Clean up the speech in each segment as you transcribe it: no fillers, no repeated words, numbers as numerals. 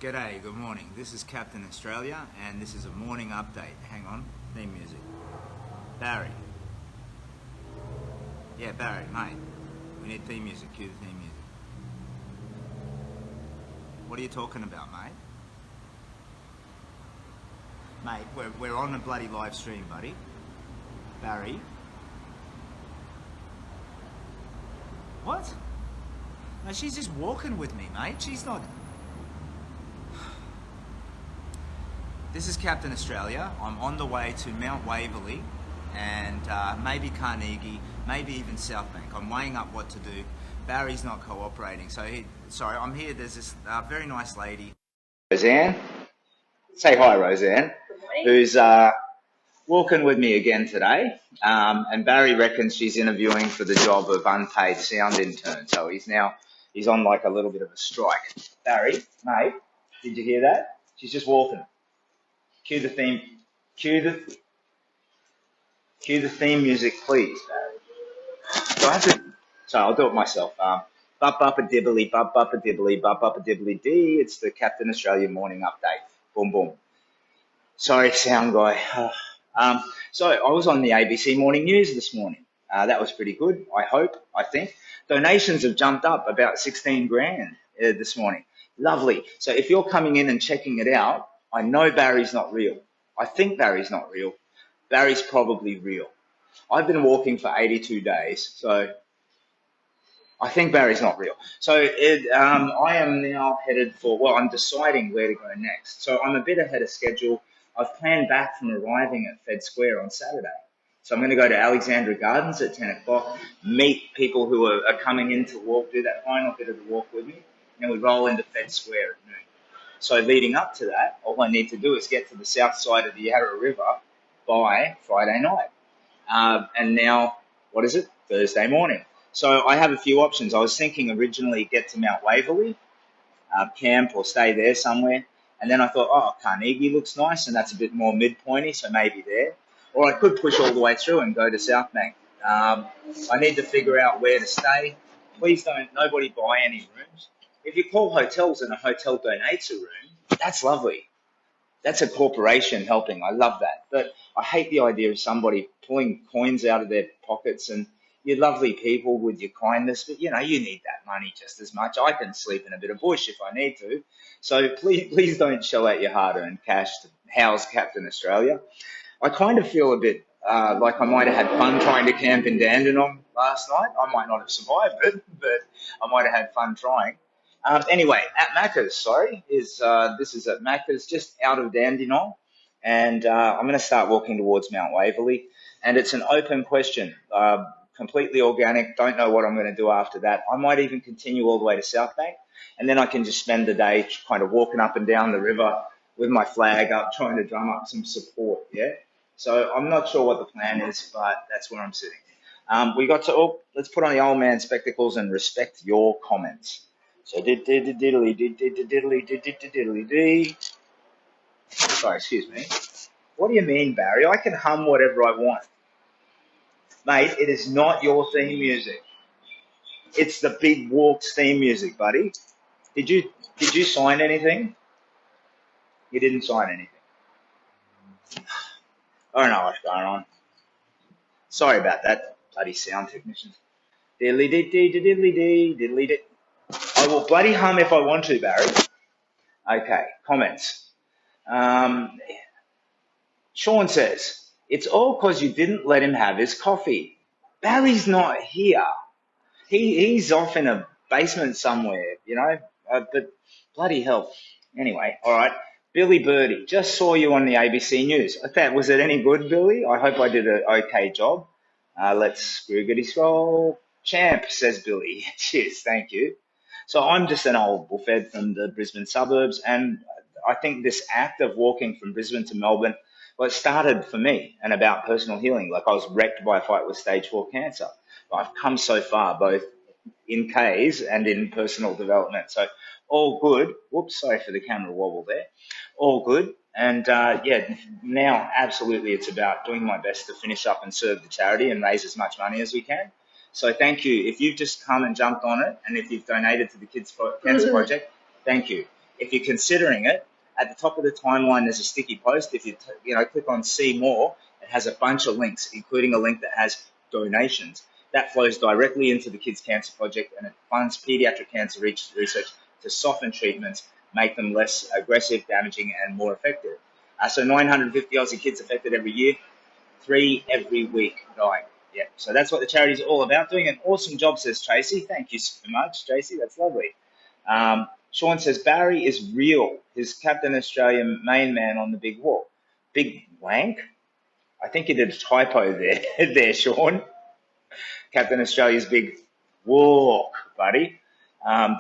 G'day, good morning. This is Captain Australia and this is a morning update. Hang on, theme music. Barry. Yeah, Barry, mate. We need theme music. Cue the theme music. What are you talking about, mate? Mate, we're on a bloody live stream, buddy. Barry. What? No, she's just walking with me, mate. She's not... This is Captain Australia. I'm on the way to Mount Waverley and maybe Carnegie, maybe even South Bank. I'm weighing up what to do. Barry's not cooperating, so sorry, I'm here. There's this very nice lady. Roseann. Say hi, Roseann. Good morning. Who's walking with me again today. And Barry reckons she's interviewing for the job of unpaid sound intern. So he's on like a little bit of a strike. Barry, mate, did you hear that? She's just walking. Cue the theme. Cue the theme music, please, Barry. So I have to. So I'll do it myself. Bop-bop-a-diddly, bop-bop-a-diddly, bop-bop-a-diddly dee. It's the Captain Australia morning update. Boom, boom. Sorry, sound guy. So I was on the ABC Morning News this morning. That was pretty good. I think. Donations have jumped up about 16 grand this morning. Lovely. So if you're coming in and checking it out, I know Barry's not real. I think Barry's not real. Barry's probably real. I've been walking for 82 days, so I think Barry's not real. So I am now headed for, well, I'm deciding where to go next. So I'm a bit ahead of schedule. I've planned back from arriving at Fed Square on Saturday. So I'm going to go to Alexandra Gardens at 10 o'clock, meet people who are coming in to walk, do that final bit of the walk with me, and we roll into Fed Square at noon. So leading up to that, all I need to do is get to the south side of the Yarra River by Friday night. And now, what is it? Thursday morning. So I have a few options. I was thinking originally get to Mount Waverley, camp or stay there somewhere. And then I thought, oh, Carnegie looks nice and that's a bit more mid-pointy, so maybe there. Or I could push all the way through and go to South Bank. I need to figure out where to stay. Please nobody buy any rooms. If you call hotels and a hotel donates a room, that's lovely. That's a corporation helping. I love that. But I hate the idea of somebody pulling coins out of their pockets, and you're lovely people with your kindness, but you need that money just as much. I can sleep in a bit of bush if I need to. So please don't shell out your hard-earned cash to house Captain Australia. I kind of feel a bit like I might have had fun trying to camp in Dandenong last night. I might not have survived it, but I might have had fun trying. Anyway, at Maccas, this is at Maccas, just out of Dandenong, and I'm going to start walking towards Mount Waverley, and it's an open question, completely organic, don't know what I'm going to do after that. I might even continue all the way to South Bank, and then I can just spend the day kind of walking up and down the river with my flag up, trying to drum up some support, yeah? So I'm not sure what the plan is, but that's where I'm sitting. Let's put on the old man spectacles and respect your comments. So diddly dee. Sorry, excuse me. What do you mean, Barry? I can hum whatever I want. Mate, it is not your theme music. It's the Big Walks theme music, buddy. Did you sign anything? You didn't sign anything. I don't know what's going on. Sorry about that, bloody sound technicians. Diddly dee diddly dee diddly dee. I will bloody hum if I want to, Barry. Okay, comments. Sean says, it's all because you didn't let him have his coffee. Barry's not here. He's off in a basement somewhere, but bloody hell. Anyway, all right. Billy Birdie, just saw you on the ABC News. Was it any good, Billy? I hope I did an okay job. Let's scroogity scroll. Champ, says Billy. Cheers, thank you. So I'm just an old bullfed from the Brisbane suburbs, and I think this act of walking from Brisbane to Melbourne, well, it started for me and about personal healing. Like I was wrecked by a fight with stage 4 cancer. But I've come so far, both in Ks and in personal development. So all good. Whoops, sorry for the camera wobble there. All good. And now absolutely it's about doing my best to finish up and serve the charity and raise as much money as we can. So thank you. If you've just come and jumped on it, and if you've donated to the Kids Cancer Project, thank you. If you're considering it, at the top of the timeline, there's a sticky post. If you click on See More, it has a bunch of links, including a link that has donations. That flows directly into the Kids Cancer Project, and it funds pediatric cancer research to soften treatments, make them less aggressive, damaging, and more effective. So 950 Aussie kids affected every year, 3 every week dying. Yeah, so that's what the charity is all about. Doing an awesome job, says Tracy. Thank you so much, Tracy. That's lovely. Sean says Barry is real. His Captain Australia main man on the big walk. Big wank? I think you did a typo there, Sean. Captain Australia's big walk, buddy. And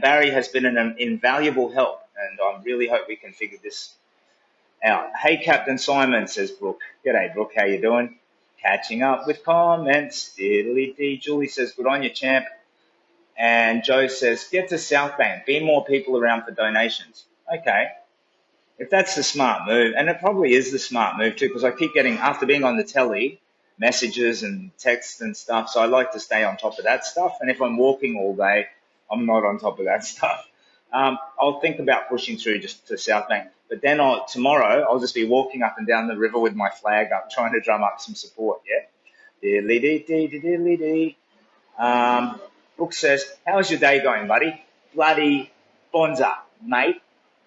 Barry has been an invaluable help, and I really hope we can figure this out. Hey, Captain Simon, says Brooke. G'day, Brooke. How you doing? Catching up with comments. Diddly-dee. Julie says, good on you, champ. And Joe says, get to South Bank. Be more people around for donations. Okay. If that's the smart move, and it probably is the smart move too, because I keep getting, after being on the telly, messages and texts and stuff, so I like to stay on top of that stuff. And if I'm walking all day, I'm not on top of that stuff. I'll think about pushing through just to South Bank. But then tomorrow, I'll just be walking up and down the river with my flag up, trying to drum up some support, yeah? Diddly-dee-dee-dee-dee-dee. Brooke says, how's your day going, buddy? Bloody bonza, mate.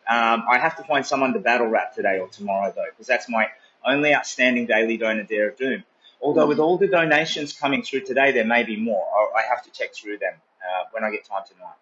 I have to find someone to battle rap today or tomorrow, though, because that's my only outstanding daily donor dare of doom. Although with all the donations coming through today, there may be more. I have to check through them when I get time tonight.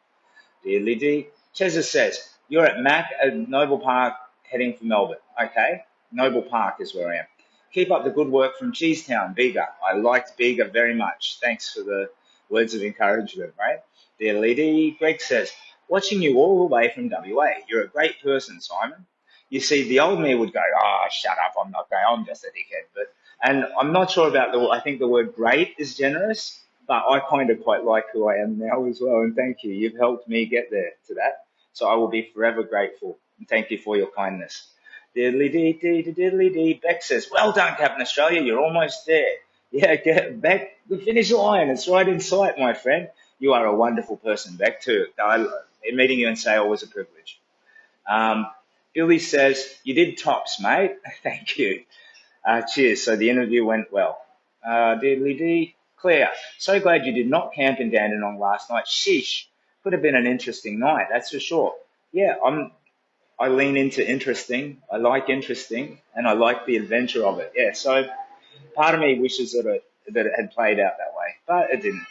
Diddly dee. Chesa says, you're at Mac at Noble Park heading for Melbourne. Okay, Noble Park is where I am. Keep up the good work from Cheesetown, Bega. I liked Bega very much. Thanks for the words of encouragement, right? Diddly dee. Greg says, watching you all the way from WA. You're a great person, Simon. You see, the old me would go, shut up, I'm not gay, I'm just a dickhead. And I'm not sure about I think the word great is generous, but I kind of quite like who I am now as well. And thank you. You've helped me get there to that. So I will be forever grateful. And thank you for your kindness. Diddly dee dee diddly dee. Beck says, well done, Captain Australia. You're almost there. Yeah, get Beck, the finish line. It's right in sight, my friend. You are a wonderful person, Beck, too. Meeting you in sale was a privilege. Billy says, you did tops, mate. Thank you. Cheers. So the interview went well. Diddly dee. Claire, so glad you did not camp in Dandenong last night. Sheesh. Could have been an interesting night, that's for sure. Yeah, I lean into interesting. I like interesting, and I like the adventure of it. Yeah, so part of me wishes that it had played out that way, but it didn't.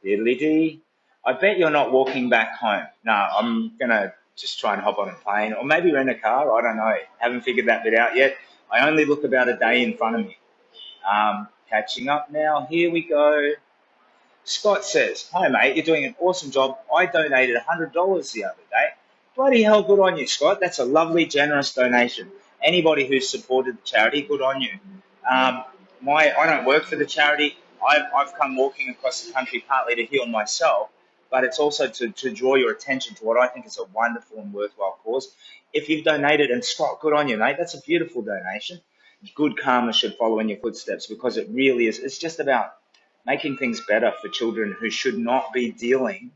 Diddly dee. I bet you're not walking back home. No, I'm going to just try and hop on a plane or maybe rent a car. I don't know. Haven't figured that bit out yet. I only look about a day in front of me. Catching up now. Here we go. Scott says, hi, mate. You're doing an awesome job. I donated $100 the other day. Bloody hell, good on you, Scott. That's a lovely, generous donation. Anybody who's supported the charity, good on you. I don't work for the charity. I've come walking across the country partly to heal myself, but it's also to draw your attention to what I think is a wonderful and worthwhile cause. If you've donated, and Scott, good on you, mate. That's a beautiful donation. Good karma should follow in your footsteps because it really is. It's just about making things better for children who should not be dealing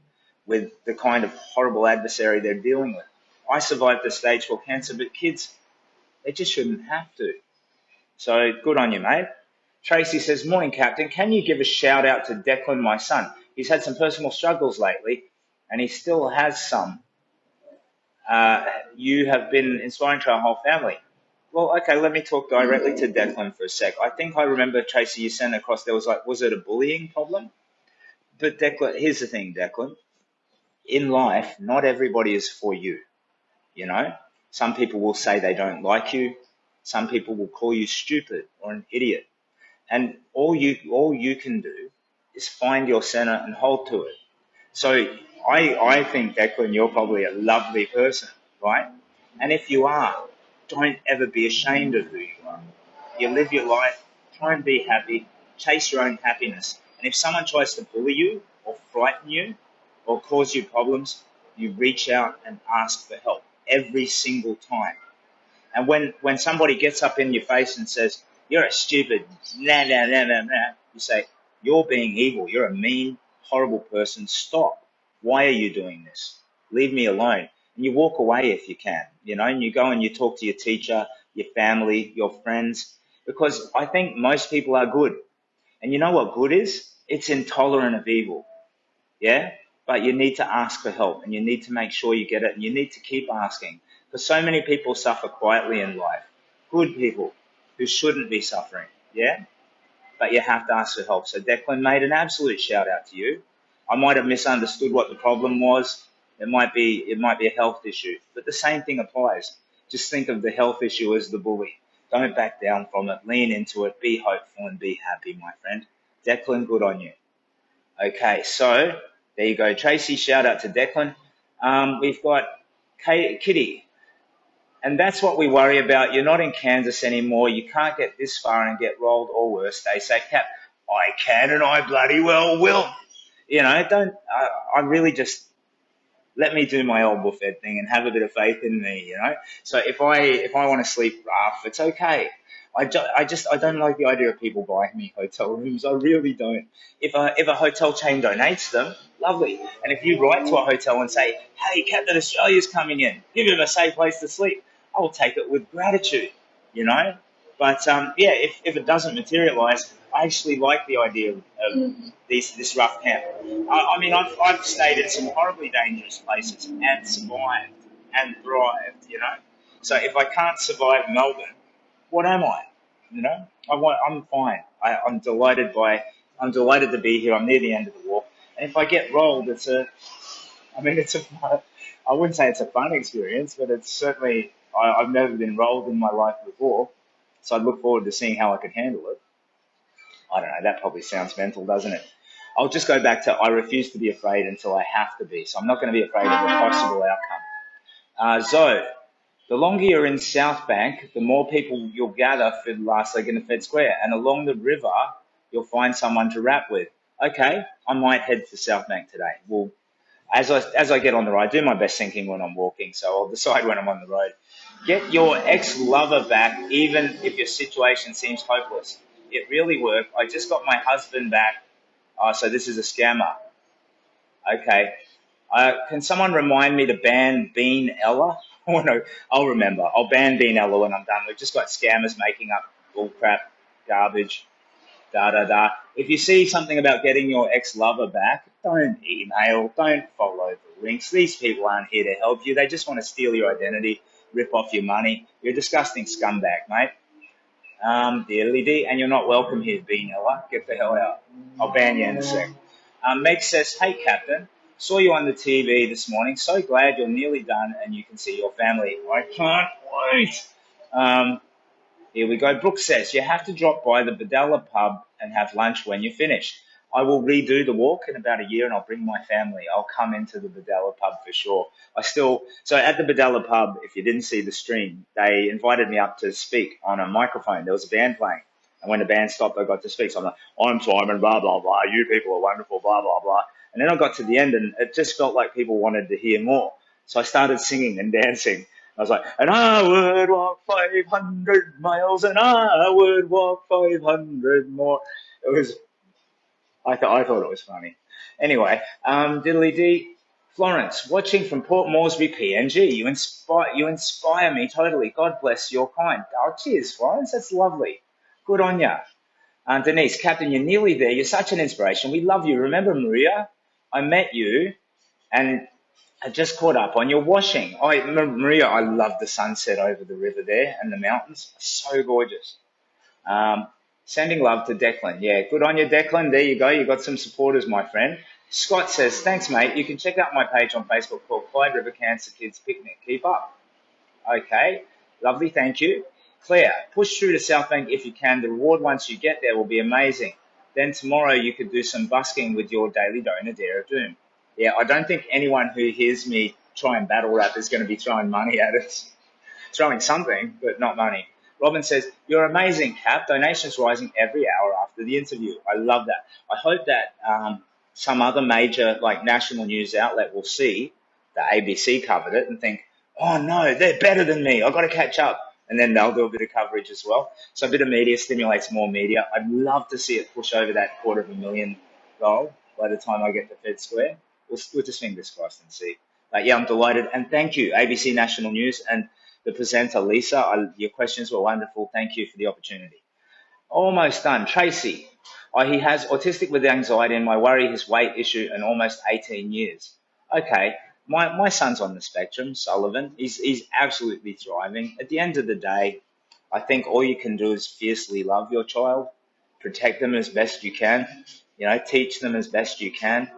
with the kind of horrible adversary they're dealing with. I survived the stage 4 cancer, but kids, they just shouldn't have to. So good on you, mate. Tracy says, morning, Captain. Can you give a shout out to Declan, my son? He's had some personal struggles lately, and he still has some. You have been inspiring to our whole family. Well, okay, let me talk directly to Declan for a sec. I think I remember, Tracy, you sent across, was it a bullying problem? But Declan, here's the thing, Declan. In life, not everybody is for you, you know? Some people will say they don't like you. Some people will call you stupid or an idiot. And all you can do is find your center and hold to it. So I think, Declan, you're probably a lovely person, right? And if you are, don't ever be ashamed of who you are. You live your life, try and be happy, chase your own happiness. And if someone tries to bully you or frighten you or cause you problems, you reach out and ask for help every single time. And when somebody gets up in your face and says, you're a stupid, nah, nah, nah, nah, nah, you say, you're being evil. You're a mean, horrible person. Stop. Why are you doing this? Leave me alone. And you walk away if you can, and you go and you talk to your teacher, your family, your friends, because I think most people are good. And you know what good is? It's intolerant of evil. Yeah? But you need to ask for help and you need to make sure you get it and you need to keep asking. Because so many people suffer quietly in life. Good people who shouldn't be suffering. Yeah? But you have to ask for help. So Declan made an absolute shout out to you. I might have misunderstood what the problem was. It might be a health issue. But the same thing applies. Just think of the health issue as the bully. Don't back down from it. Lean into it. Be hopeful and be happy, my friend. Declan, good on you. Okay, so there you go. Tracy, shout out to Declan. We've got Kitty, and that's what we worry about. You're not in Kansas anymore. You can't get this far and get rolled, or worse, they say, Cap, I can and I bloody well will. Don't, I really just let me do my old buffet thing and have a bit of faith in me. So if I want to sleep rough, it's okay. I don't like the idea of people buying me hotel rooms. I really don't. If a hotel chain donates them, lovely. And if you write to a hotel and say, hey, Captain Australia's coming in, give him a safe place to sleep, I will take it with gratitude. But yeah, if it doesn't materialise, I actually like the idea of this rough camp. I mean, I've stayed in some horribly dangerous places and survived and thrived. So if I can't survive Melbourne, what am I? I'm fine. I'm delighted to be here. I'm near the end of the walk. And if I get rolled, I wouldn't say it's a fun experience, but it's certainly, I've never been rolled in my life before. So I look forward to seeing how I can handle it. I don't know, that probably sounds mental, doesn't it? I'll just go back to I refuse to be afraid until I have to be. So I'm not going to be afraid of the possible outcome. Zoe, the longer you're in South Bank, the more people you'll gather for the last leg in the Fed Square. And along the river, you'll find someone to rap with. Okay, I might head for South Bank today. Well, as I get on the road, I do my best thinking when I'm walking, so I'll decide when I'm on the road. Get your ex-lover back, even if your situation seems hopeless. It really worked. I just got my husband back. So this is a scammer. Okay. Can someone remind me to ban Bean Ella? Oh, no, I'll remember. I'll ban Bean Ella when I'm done. We've just got scammers making up bullcrap, garbage, da-da-da. If you see something about getting your ex-lover back, don't email, don't follow the links. These people aren't here to help you. They just want to steal your identity, rip off your money. You're a disgusting scumbag, mate. Dearly D, and you're not welcome here, Bean Ella. Get the hell out. I'll ban you in a sec. Meg says, hey, Captain. Saw you on the TV this morning. So glad you're nearly done and you can see your family. I can't wait. Here we go. Brooke says, you have to drop by the Badella pub and have lunch when you're finished. I will redo the walk in about a year and I'll bring my family. I'll come into the Badella pub for sure. So at the Badella pub, if you didn't see the stream, they invited me up to speak on a microphone. There was a band playing. And when the band stopped, I got to speak. So I'm like, I'm Simon, blah, blah, blah. You people are wonderful, blah, blah, blah. And then I got to the end and it just felt like people wanted to hear more. So I started singing and dancing. I was like, and I would walk 500 miles and I would walk 500 more. I thought it was funny. Anyway, diddly dee. Florence, watching from Port Moresby, PNG. You inspire me totally. God bless your kind. Oh, cheers, Florence. That's lovely. Good on ya. Denise, Captain, you're nearly there. You're such an inspiration. We love you. Remember Maria? I met you and I just caught up on your washing. Maria, I love the sunset over the river there and the mountains. So gorgeous. Sending love to Declan. Yeah, good on you, Declan. There you go. You got some supporters, my friend. Scott says, thanks, mate. You can check out my page on Facebook called Clyde River Cancer Kids Picnic. Keep up. Okay, lovely. Thank you. Claire, push through to South Bank if you can. The reward once you get there will be amazing. Then tomorrow you could do some busking with your daily donor, Dare of Doom. Yeah, I don't think anyone who hears me try and battle rap is going to be throwing money at us. Throwing something, but not money. Robin says, you're amazing, Cap. Donations rising every hour after the interview. I love that. I hope that some other major national news outlet will see that ABC covered it and think, oh, no, they're better than me. I've got to catch up. And then they'll do a bit of coverage as well. So a bit of media stimulates more media. I'd love to see it push over that 250,000 goal by the time I get to Fed Square. We'll just fingers crossed and see. But yeah, I'm delighted. And thank you, ABC National News and the presenter, Lisa. Your questions were wonderful. Thank you for the opportunity. Almost done. Tracy. He has autistic with anxiety and my worry his weight issue and almost 18 years. Okay. My son's on the spectrum, Sullivan. He's absolutely thriving. At the end of the day, I think all you can do is fiercely love your child, protect them as best you can, teach them as best you can,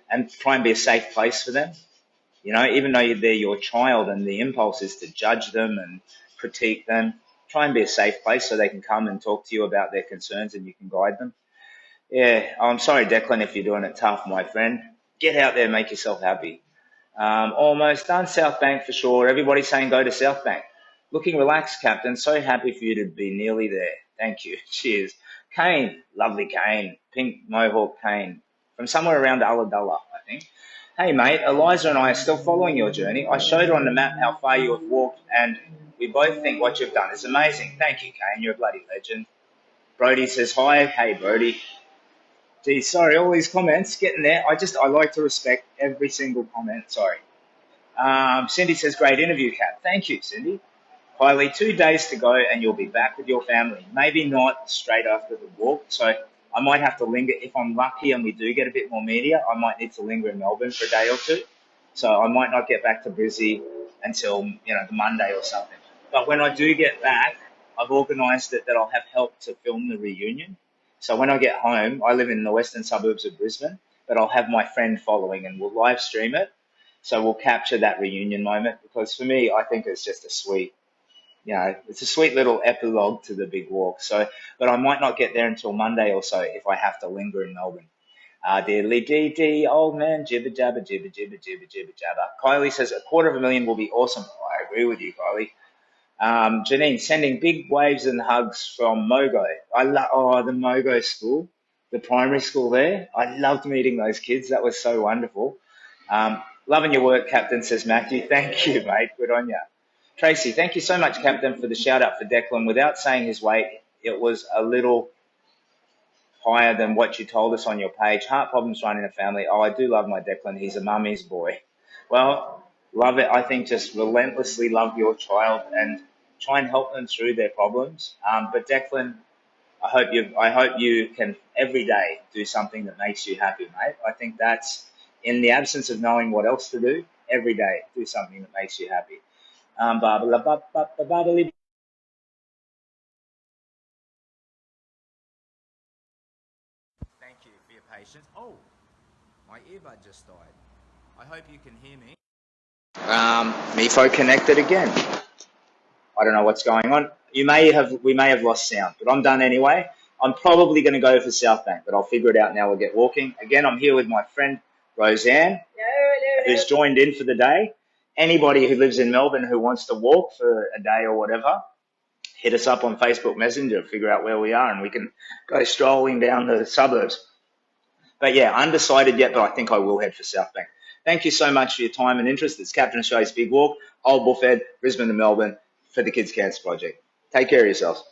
and try and be a safe place for them. Even though they're your child and the impulse is to judge them and critique them, try and be a safe place so they can come and talk to you about their concerns and you can guide them. Yeah, I'm sorry, Declan, if you're doing it tough, my friend. Get out there, make yourself happy. Almost done. South Bank for sure. Everybody's saying go to South Bank. Looking relaxed, Captain. So happy for you to be nearly there. Thank you. Cheers. Kane, lovely Kane. Pink Mohawk Kane. From somewhere around Ulladulla, I think. Hey, mate, Eliza and I are still following your journey. I showed her on the map how far you have walked, and we both think what you've done is amazing. Thank you, Kane. You're a bloody legend. Brody says hi. Hey, Brody. Gee, sorry, all these comments getting there. I like to respect every single comment. Sorry. Cindy says, great interview, Kat. Thank you, Cindy. Kylie, 2 days to go and you'll be back with your family. Maybe not straight after the walk, so I might have to linger. If I'm lucky and we do get a bit more media, I might need to linger in Melbourne for a day or two. So I might not get back to Brizzy until, the Monday or something. But when I do get back, I've organised it that I'll have help to film the reunion. So when I get home, I live in the western suburbs of Brisbane, but I'll have my friend following and we'll live stream it. So we'll capture that reunion moment because for me, I think it's just it's a sweet little epilogue to the big walk. So, but I might not get there until Monday or so if I have to linger in Melbourne. Diddly dee dee, old man, jibber jabber, jibber jibber jibber jibber jabber. Kylie says 250,000 will be awesome. I agree with you, Kylie. Janine, sending big waves and hugs from Mogo. The Mogo school, the primary school there. I loved meeting those kids. That was so wonderful. Loving your work, Captain, says Matthew. Thank you, mate. Good on you. Tracy, thank you so much, Captain, for the shout out for Declan. Without saying his weight, it was a little higher than what you told us on your page. Heart problems running a family. Oh, I do love my Declan. He's a mummy's boy. Well, love it. I think just relentlessly love your child and try and help them through their problems. But Declan, I hope you can every day do something that makes you happy, mate. I think that's in the absence of knowing what else to do. Every day, do something that makes you happy. Thank you for your patience. Oh, my earbud just died. I hope you can hear me. MeFo connected again. I don't know what's going on. We may have lost sound, but I'm done anyway. I'm probably going to go for South Bank, but I'll figure it out now. We'll get walking. Again, I'm here with my friend Roseann, who's joined in for the day. Anybody who lives in Melbourne who wants to walk for a day or whatever, hit us up on Facebook Messenger, figure out where we are, and we can go strolling down the suburbs. But yeah, undecided yet, but I think I will head for South Bank. Thank you so much for your time and interest. It's Captain Australia's Big Walk, Old Bullfed, Brisbane to Melbourne for the Kids Cancer Project. Take care of yourselves.